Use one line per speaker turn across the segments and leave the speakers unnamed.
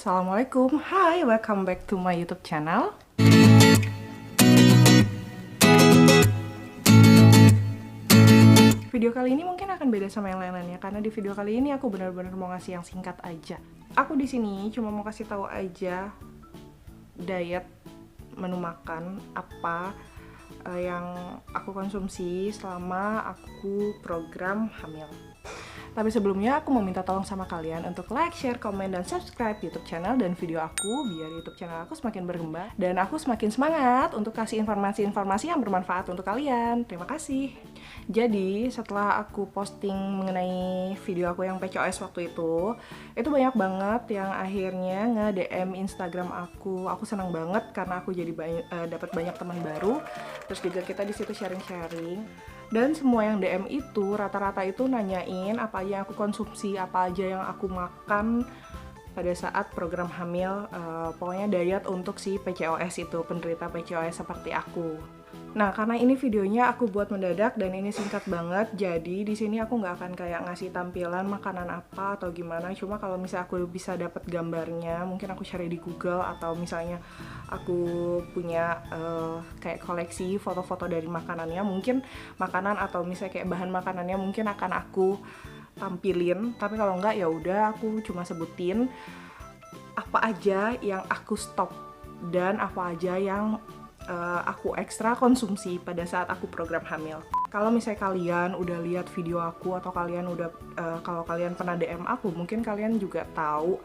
Assalamualaikum, hi, welcome back to my YouTube channel. Video kali ini mungkin akan beda sama yang lain-lainnya karena di video kali ini aku benar-benar mau ngasih yang singkat aja. Aku di sini cuma mau kasih tahu aja diet menu makan apa yang aku konsumsi selama aku program hamil. Tapi sebelumnya aku mau minta tolong sama kalian untuk like, share, komen, dan subscribe YouTube channel dan video aku biar YouTube channel aku semakin berkembang dan aku semakin semangat untuk kasih informasi-informasi yang bermanfaat untuk kalian. Terima kasih. Jadi setelah aku posting mengenai video aku yang PCOS waktu itu banyak banget yang akhirnya nge-DM Instagram aku. Aku senang banget karena aku jadi dapat banyak teman baru. Terus juga kita di situ sharing-sharing. Dan semua yang DM itu rata-rata itu nanyain apa aja yang aku konsumsi, apa aja yang aku makan pada saat program hamil, pokoknya diet untuk si PCOS itu, penderita PCOS seperti aku. Nah, karena ini videonya aku buat mendadak dan ini singkat banget, jadi di sini aku nggak akan kayak ngasih tampilan makanan apa atau gimana. Cuma kalau misalnya aku bisa dapat gambarnya, mungkin aku cari di Google atau misalnya aku punya kayak koleksi foto-foto dari makanannya, mungkin makanan atau misalnya kayak bahan makanannya mungkin akan aku tampilin. Tapi kalau nggak ya udah aku cuma sebutin apa aja yang aku stop dan apa aja yang aku ekstra konsumsi pada saat aku program hamil. Kalau misalnya kalian udah lihat video aku atau kalian udah kalau kalian pernah DM aku, mungkin kalian juga tahu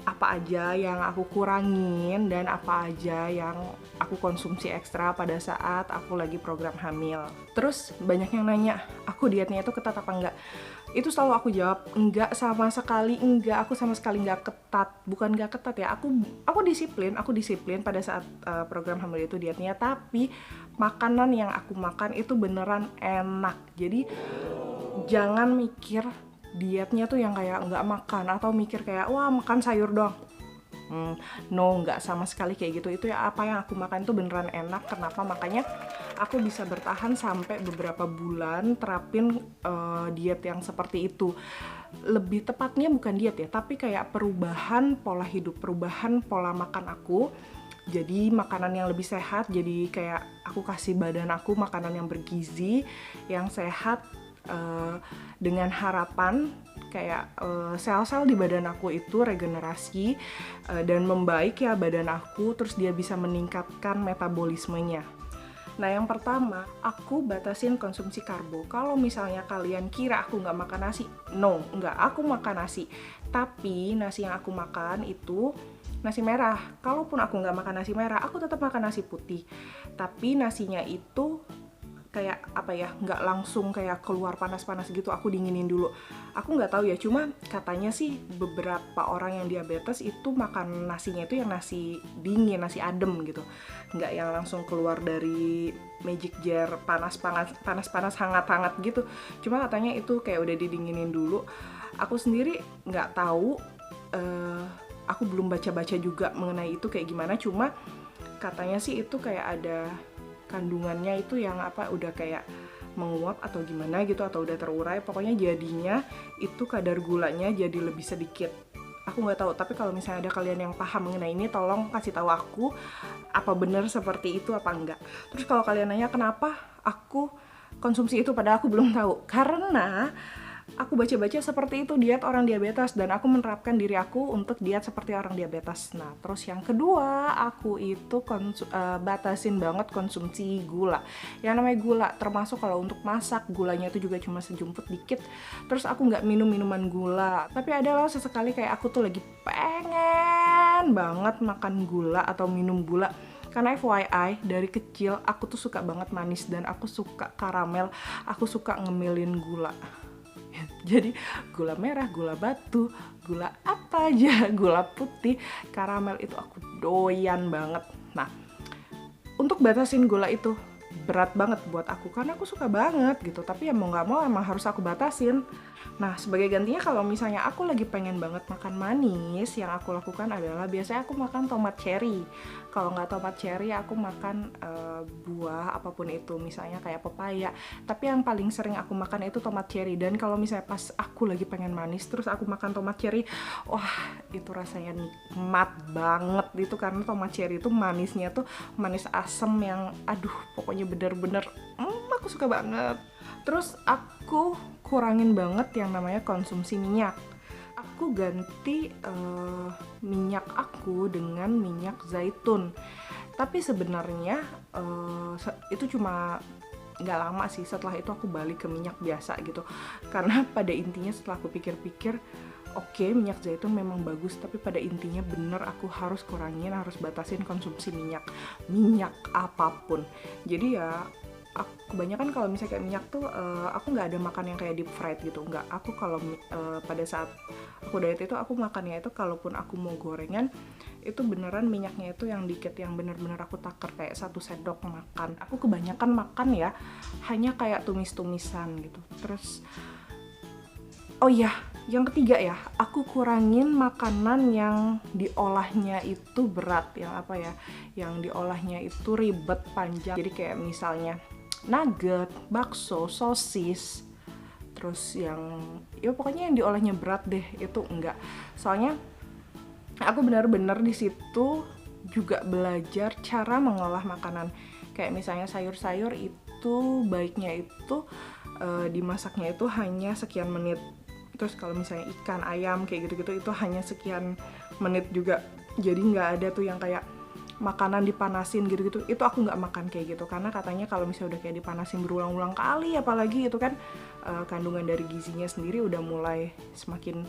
apa aja yang aku kurangin dan apa aja yang aku konsumsi ekstra pada saat aku lagi program hamil. Terus banyak yang nanya, aku dietnya itu ketat apa enggak? Itu selalu aku jawab, enggak sama sekali, enggak, aku sama sekali enggak ketat. Bukan enggak ketat ya, aku disiplin pada saat program hamil itu dietnya, tapi makanan yang aku makan itu beneran enak. Jadi jangan mikir dietnya tuh yang kayak nggak makan atau mikir kayak wah makan sayur doang. No, nggak sama sekali kayak gitu. Itu ya apa yang aku makan itu beneran enak. Kenapa? Makanya aku bisa bertahan sampai beberapa bulan terapin diet yang seperti itu. Lebih tepatnya bukan diet ya, tapi kayak perubahan pola hidup, perubahan pola makan aku. Jadi makanan yang lebih sehat, jadi kayak aku kasih badan aku makanan yang bergizi, yang sehat, dengan harapan kayak sel-sel di badan aku itu regenerasi dan membaik ya badan aku, terus dia bisa meningkatkan metabolismenya. Nah, yang pertama, aku batasin konsumsi karbo. Kalau misalnya kalian kira aku nggak makan nasi, no, nggak, aku makan nasi. Tapi nasi yang aku makan itu nasi merah. Kalaupun aku nggak makan nasi merah, aku tetap makan nasi putih. Tapi nasinya itu kayak apa ya, nggak langsung kayak keluar panas-panas gitu, aku dinginin dulu. Aku nggak tahu ya, cuma katanya sih beberapa orang yang diabetes itu makan nasinya itu yang nasi dingin, nasi adem gitu, nggak yang langsung keluar dari magic jar panas-panas hangat-hangat gitu. Cuma katanya itu kayak udah didinginin dulu. Aku sendiri nggak tahu, aku belum baca-baca juga mengenai itu kayak gimana, cuma katanya sih itu kayak ada kandungannya itu yang apa udah kayak menguap atau gimana gitu atau udah terurai, pokoknya jadinya itu kadar gulanya jadi lebih sedikit. Aku nggak tahu, tapi kalau misalnya ada kalian yang paham mengenai ini, tolong kasih tahu aku apa bener seperti itu apa enggak. Terus kalau kalian nanya kenapa aku konsumsi itu padahal aku belum tahu, karena aku baca-baca seperti itu diet orang diabetes dan aku menerapkan diri aku untuk diet seperti orang diabetes. Nah, terus yang kedua, aku itu batasin banget konsumsi gula. Yang namanya gula, termasuk kalau untuk masak, gulanya itu juga cuma sejumput dikit. Terus aku nggak minum minuman gula. Tapi adalah sesekali kayak aku tuh lagi pengen banget makan gula atau minum gula. Karena FYI, dari kecil aku tuh suka banget manis dan aku suka karamel, aku suka ngemilin gula. Jadi gula merah, gula batu, gula apa aja, gula putih, karamel itu aku doyan banget. Nah, untuk batasin gula itu berat banget buat aku karena aku suka banget gitu. Tapi ya mau nggak mau emang harus aku batasin. Nah, sebagai gantinya kalau misalnya aku lagi pengen banget makan manis, yang aku lakukan adalah biasanya aku makan tomat cherry. Kalau nggak tomat cherry, aku makan buah apapun itu, misalnya kayak pepaya. Tapi yang paling sering aku makan itu tomat cherry. Dan kalau misalnya pas aku lagi pengen manis, terus aku makan tomat cherry, wah itu rasanya nikmat banget itu, karena tomat cherry itu manisnya tuh manis asem yang aduh pokoknya bener-bener aku suka banget. Terus aku kurangin banget yang namanya konsumsi minyak. Aku ganti minyak aku dengan minyak zaitun. Tapi sebenarnya itu cuma nggak lama sih, setelah itu aku balik ke minyak biasa gitu. Karena pada intinya setelah aku pikir-pikir, oke, minyak zaitun memang bagus, tapi pada intinya bener aku harus kurangin, harus batasin konsumsi minyak apapun. Jadi ya kebanyakan kalau misalnya kayak minyak tuh aku nggak ada makan yang kayak deep fried gitu, nggak. Aku kalau pada saat aku diet itu aku makannya itu, kalaupun aku mau gorengan itu beneran minyaknya itu yang dikit, yang bener-bener aku taker kayak 1 sendok makan. Aku kebanyakan makan ya hanya kayak tumis-tumisan gitu. Terus oh iya, yang ketiga ya, aku kurangin makanan yang diolahnya itu berat, yang apa ya, yang diolahnya itu ribet, panjang. Jadi kayak misalnya nugget, bakso, sosis, terus yang ya pokoknya yang diolahnya berat deh, itu enggak. Soalnya aku benar-benar di situ juga belajar cara mengolah makanan. Kayak misalnya sayur-sayur itu baiknya itu dimasaknya itu hanya sekian menit. Terus kalau misalnya ikan, ayam kayak gitu-gitu itu hanya sekian menit juga. Jadi nggak ada tuh yang kayak makanan dipanasin gitu-gitu, itu aku nggak makan kayak gitu, karena katanya kalau misalnya udah kayak dipanasin berulang-ulang kali apalagi itu kan kandungan dari gizinya sendiri udah mulai semakin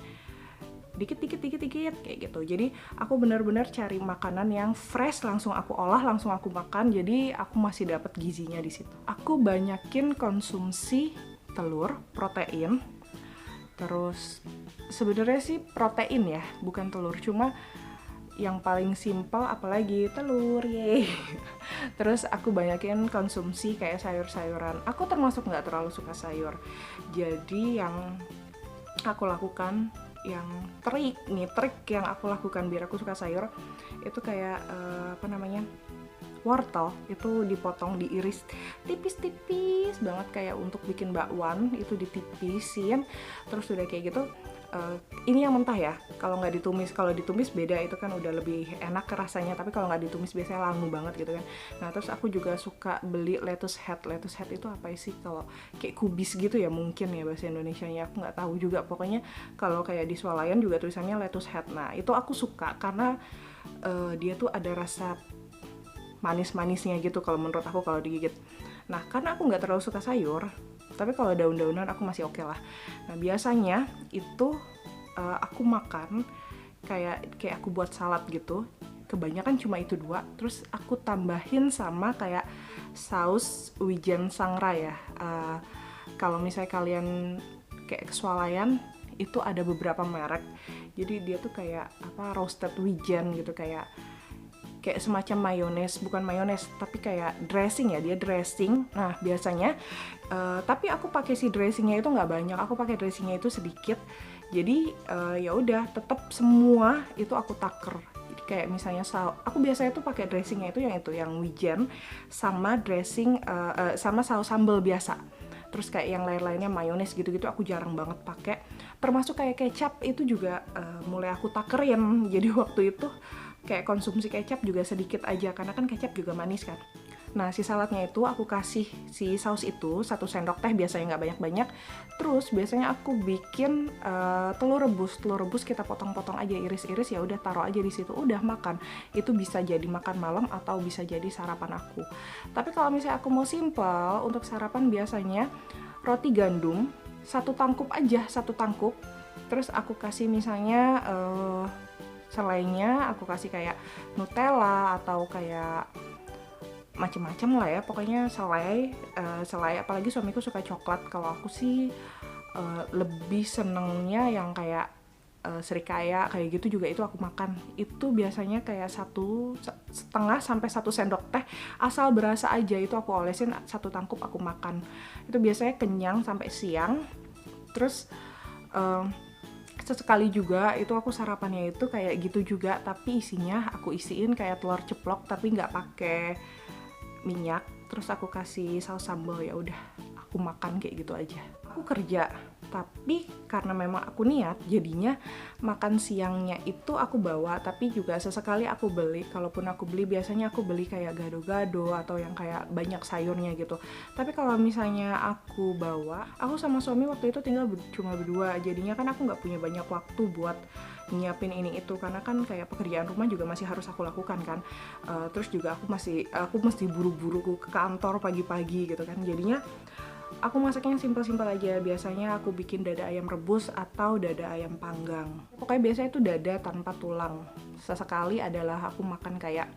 dikit kayak gitu. Jadi aku benar-benar cari makanan yang fresh, langsung aku olah, langsung aku makan, jadi aku masih dapat gizinya di situ. Aku banyakin konsumsi telur, protein. Terus sebenarnya sih protein ya, bukan telur, cuma yang paling simpel apalagi telur, yeay. Terus aku banyakin konsumsi kayak sayur-sayuran. Aku termasuk nggak terlalu suka sayur, jadi yang aku lakukan, yang trik yang aku lakukan biar aku suka sayur itu kayak wortel itu dipotong, diiris tipis-tipis banget kayak untuk bikin bakwan, itu ditipisin. Terus udah kayak gitu, ini yang mentah ya, kalau nggak ditumis. Kalau ditumis beda, itu kan udah lebih enak rasanya, tapi kalau nggak ditumis biasanya langu banget gitu kan. Nah terus aku juga suka beli lettuce head itu apa sih, kalau kayak kubis gitu ya mungkin ya bahasa Indonesianya, aku nggak tahu juga. Pokoknya kalau kayak di swalayan juga tulisannya lettuce head. Nah itu aku suka karena dia tuh ada rasa manis-manisnya gitu kalau menurut aku kalau digigit. Nah karena aku nggak terlalu suka sayur, tapi kalau daun-daunan aku masih oke lah. Nah biasanya itu aku makan kayak aku buat salad gitu, kebanyakan cuma itu 2, terus aku tambahin sama kayak saus Wijen Sangrai ya. Kalau misalnya kalian kayak keswalayan itu ada beberapa merek, jadi dia tuh kayak roasted wijen gitu, kayak semacam mayones, bukan mayones tapi kayak dressing ya, dia dressing. Nah biasanya tapi aku pakai si dressingnya itu nggak banyak, aku pakai dressingnya itu sedikit. Jadi ya udah tetap semua itu aku taker. Jadi kayak misalnya aku biasanya tuh pakai dressingnya itu yang wijen sama dressing sama saus sambal biasa. Terus kayak yang lain-lainnya mayones gitu-gitu aku jarang banget pakai. Termasuk kayak kecap itu juga mulai aku takerin. Jadi waktu itu kayak konsumsi kecap juga sedikit aja, karena kan kecap juga manis kan. Nah si saladnya itu aku kasih si saus itu 1 sendok teh, biasanya nggak banyak-banyak. Terus biasanya aku bikin telur rebus kita potong-potong aja, iris-iris, ya udah taruh aja di situ, udah makan. Itu bisa jadi makan malam atau bisa jadi sarapan aku. Tapi kalau misalnya aku mau simple untuk sarapan, biasanya roti gandum 1 tangkup aja, 1 tangkup. Terus aku kasih misalnya selainya aku kasih kayak Nutella atau kayak macem-macem lah ya, pokoknya selai, apalagi suamiku suka coklat. Kalau aku sih lebih senengnya yang kayak serikaya kayak gitu, juga itu aku makan. Itu biasanya kayak 1,5 sampai 1 sendok teh, asal berasa aja, itu aku olesin 1 tangkup aku makan. Itu biasanya kenyang sampai siang. Terus Sesekali juga itu aku sarapannya itu kayak gitu juga, tapi isinya aku isiin kayak telur ceplok tapi nggak pakai minyak, terus aku kasih saus sambal, ya udah aku makan kayak gitu aja. Aku kerja, tapi karena memang aku niat, jadinya makan siangnya itu aku bawa, tapi juga sesekali aku beli. Kalaupun aku beli, biasanya aku beli kayak gado-gado atau yang kayak banyak sayurnya gitu. Tapi kalau misalnya aku bawa, aku sama suami waktu itu tinggal cuma berdua, jadinya kan aku nggak punya banyak waktu buat nyiapin ini itu, karena kan kayak pekerjaan rumah juga masih harus aku lakukan kan. Terus juga aku mesti buru-buru ke kantor pagi-pagi gitu kan, jadinya aku masaknya simpel-simpel aja. Biasanya aku bikin dada ayam rebus atau dada ayam panggang. Pokoknya biasanya itu dada tanpa tulang. Sesekali adalah aku makan kayak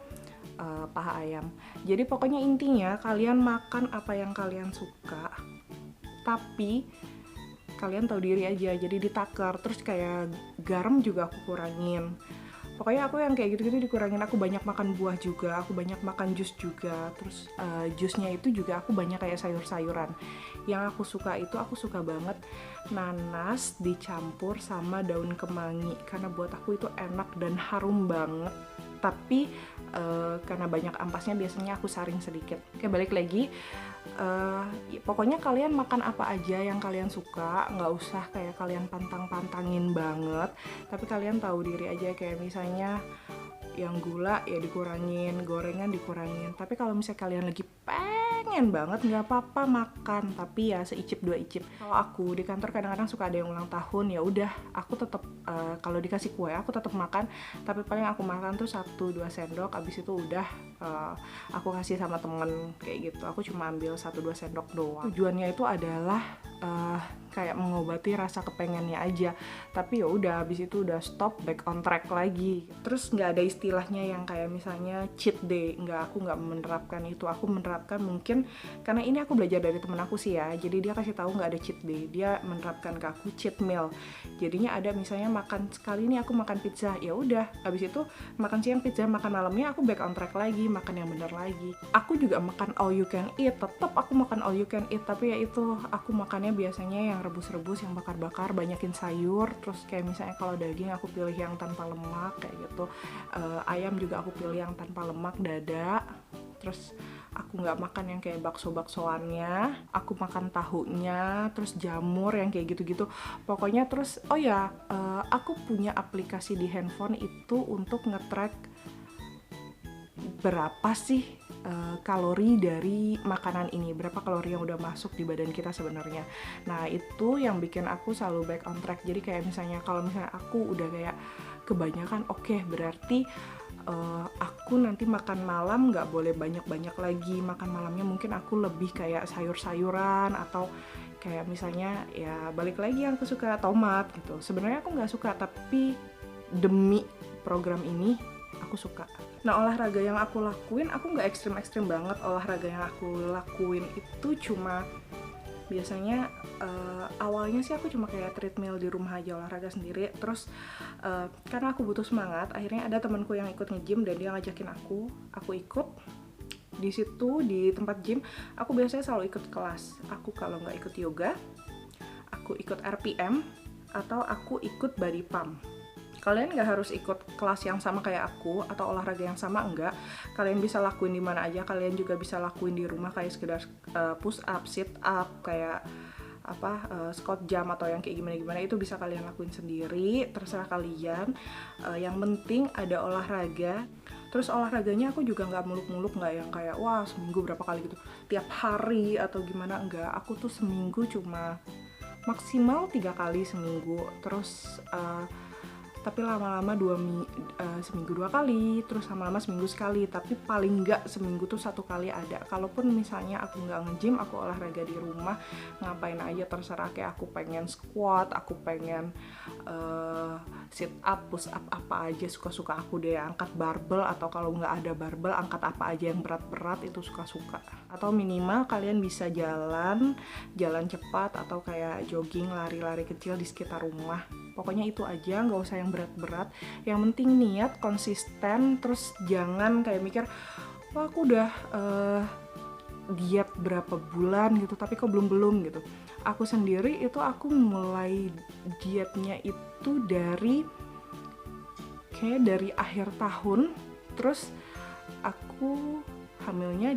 paha ayam. Jadi pokoknya intinya kalian makan apa yang kalian suka, tapi kalian tahu diri aja. Jadi ditakar, terus kayak garam juga aku kurangin. Pokoknya aku yang kayak gitu-gitu dikurangin. Aku banyak makan buah juga, aku banyak makan jus juga. Terus jusnya itu juga aku banyak kayak sayur-sayuran. Yang aku suka itu, aku suka banget nanas dicampur sama daun kemangi, karena buat aku itu enak dan harum banget. Tapi karena banyak ampasnya, biasanya aku saring sedikit. Oke, balik lagi. Pokoknya kalian makan apa aja yang kalian suka, nggak usah kayak kalian pantang-pantangin banget, tapi kalian tahu diri aja. Kayak misalnya yang gula ya dikurangin, gorengan dikurangin. Tapi kalau misalnya kalian lagi pengen banget, nggak apa-apa makan, tapi ya seicip dua icip. Kalau aku di kantor kadang-kadang suka ada yang ulang tahun, ya udah aku tetap kalau dikasih kue aku tetap makan, tapi paling aku makan tuh 1-2 sendok, abis itu udah aku kasih sama temen kayak gitu. Aku cuma ambil 1-2 sendok doang. Tujuannya itu adalah kayak mengobati rasa kepengennya aja, tapi ya udah abis itu udah stop, back on track lagi. Terus nggak ada istilahnya yang kayak misalnya cheat day, aku nggak menerapkan itu. Aku menerapkan, mungkin karena ini aku belajar dari temen aku sih ya, jadi dia kasih tahu nggak ada cheat day, dia menerapkan ke aku cheat meal. Jadinya ada misalnya makan sekali ini aku makan pizza, ya udah abis itu makan siang pizza, makan malamnya aku back on track lagi, makan yang bener lagi. Aku juga makan all you can eat, tetap aku makan all you can eat, tapi ya itu aku makannya biasanya yang rebus-rebus, yang bakar-bakar, banyakin sayur. Terus kayak misalnya kalau daging aku pilih yang tanpa lemak kayak gitu, ayam juga aku pilih yang tanpa lemak, dada. Terus aku nggak makan yang kayak bakso-baksoannya, aku makan tahunya, terus jamur yang kayak gitu-gitu. Pokoknya terus, aku punya aplikasi di handphone itu untuk nge-track berapa sih kalori dari makanan ini, berapa kalori yang udah masuk di badan kita sebenarnya. Nah itu yang bikin aku selalu back on track. Jadi kayak misalnya kalau misalnya aku udah kayak kebanyakan, oke, berarti aku nanti makan malam nggak boleh banyak-banyak lagi. Makan malamnya mungkin aku lebih kayak sayur-sayuran, atau kayak misalnya ya balik lagi yang aku suka, tomat gitu. Sebenarnya aku nggak suka, tapi demi program ini aku suka. Nah olahraga yang aku lakuin, aku nggak ekstrim-ekstrim banget. Olahraga yang aku lakuin itu cuma biasanya awalnya sih aku cuma kayak treadmill di rumah aja, olahraga sendiri. Terus karena aku butuh semangat, akhirnya ada temanku yang ikut nge-gym dan dia ngajakin aku ikut. Di situ di tempat gym aku biasanya selalu ikut kelas. Aku kalau nggak ikut yoga, aku ikut RPM, atau aku ikut body pump. Kalian nggak harus ikut kelas yang sama kayak aku atau olahraga yang sama, enggak. Kalian bisa lakuin di mana aja. Kalian juga bisa lakuin di rumah kayak sekedar push up, sit up, kayak squat jump atau yang kayak gimana-gimana, itu bisa kalian lakuin sendiri, terserah kalian. Yang penting ada olahraga. Terus olahraganya aku juga nggak muluk-muluk, nggak yang kayak wah seminggu berapa kali gitu, tiap hari atau gimana, enggak. Aku tuh seminggu cuma maksimal 3 kali seminggu. Terus tapi lama-lama seminggu 2 kali, terus lama-lama seminggu sekali, tapi paling nggak seminggu tuh 1 kali ada. Kalaupun misalnya aku nggak nge-gym, aku olahraga di rumah, ngapain aja terserah. Kayak aku pengen squat, aku pengen sit up, push up, apa aja suka-suka aku deh. Angkat barbel, atau kalau nggak ada barbel, angkat apa aja yang berat-berat, itu suka-suka. Atau minimal kalian bisa jalan cepat, atau kayak jogging, lari-lari kecil di sekitar rumah. Pokoknya itu aja, nggak usah yang berat-berat. Yang penting niat, konsisten. Terus jangan kayak mikir, wah aku udah diet berapa bulan gitu, tapi kok belum gitu. Aku sendiri itu aku mulai dietnya itu dari akhir tahun, terus aku hamilnya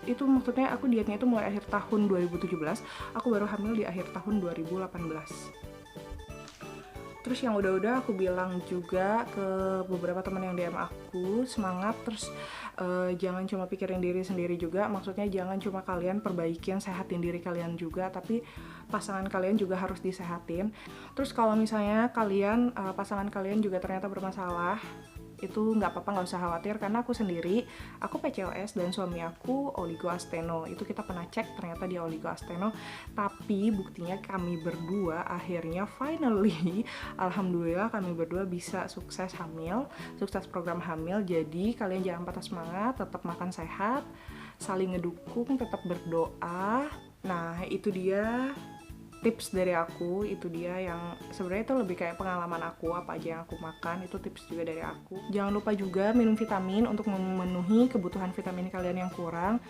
itu maksudnya aku dietnya itu mulai akhir tahun 2017, aku baru hamil di akhir tahun 2018. Terus yang udah-udah aku bilang juga ke beberapa teman yang DM aku, semangat, terus jangan cuma pikirin diri sendiri juga, maksudnya jangan cuma kalian perbaikin, sehatin diri kalian juga, tapi pasangan kalian juga harus disehatin. Terus kalau misalnya kalian, pasangan kalian juga ternyata bermasalah, itu nggak apa-apa, nggak usah khawatir, karena aku sendiri, aku PCOS dan suami aku oligoasteno. Itu kita pernah cek, ternyata dia oligoasteno, tapi buktinya kami berdua akhirnya finally alhamdulillah kami berdua bisa sukses hamil, sukses program hamil. Jadi kalian jangan patah semangat, tetap makan sehat, saling ngedukung, tetap berdoa. Nah itu dia tips dari aku, itu dia yang sebenarnya itu lebih kayak pengalaman aku, apa aja yang aku makan, itu tips juga dari aku. Jangan lupa juga minum vitamin untuk memenuhi kebutuhan vitamin kalian yang kurang.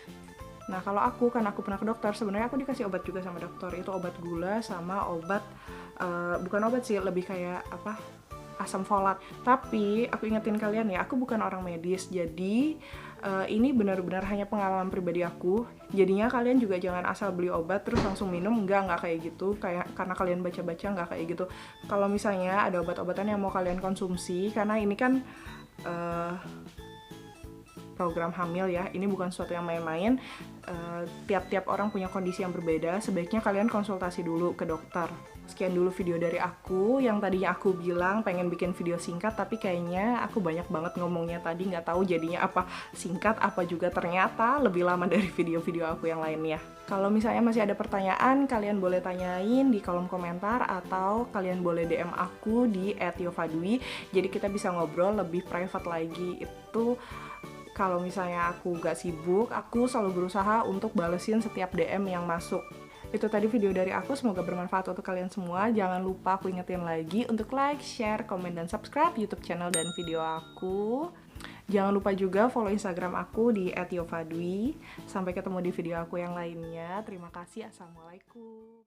Nah kalau aku, kan aku pernah ke dokter, sebenarnya aku dikasih obat juga sama dokter, itu obat gula sama obat, bukan obat sih, lebih kayak apa, asam folat. Tapi aku ingetin kalian ya, aku bukan orang medis, jadi ini benar-benar hanya pengalaman pribadi aku. Jadinya kalian juga jangan asal beli obat terus langsung minum, enggak kayak gitu, kayak karena kalian baca-baca, enggak kayak gitu. Kalau misalnya ada obat-obatan yang mau kalian konsumsi, karena ini kan program hamil ya, ini bukan sesuatu yang main-main. Tiap-tiap orang punya kondisi yang berbeda, sebaiknya kalian konsultasi dulu ke dokter. Sekian dulu video dari aku, yang tadinya aku bilang pengen bikin video singkat, tapi kayaknya aku banyak banget ngomongnya tadi, nggak tahu jadinya apa singkat, apa juga ternyata lebih lama dari video-video aku yang lainnya. Kalau misalnya masih ada pertanyaan, kalian boleh tanyain di kolom komentar, atau kalian boleh DM aku di @yovadwi, jadi kita bisa ngobrol lebih private lagi. Itu kalau misalnya aku gak sibuk, aku selalu berusaha untuk balesin setiap DM yang masuk. Itu tadi video dari aku, semoga bermanfaat untuk kalian semua. Jangan lupa aku ingetin lagi untuk like, share, komen, dan subscribe YouTube channel dan video aku. Jangan lupa juga follow Instagram aku di @yovadwi. Sampai ketemu di video aku yang lainnya. Terima kasih, assalamualaikum.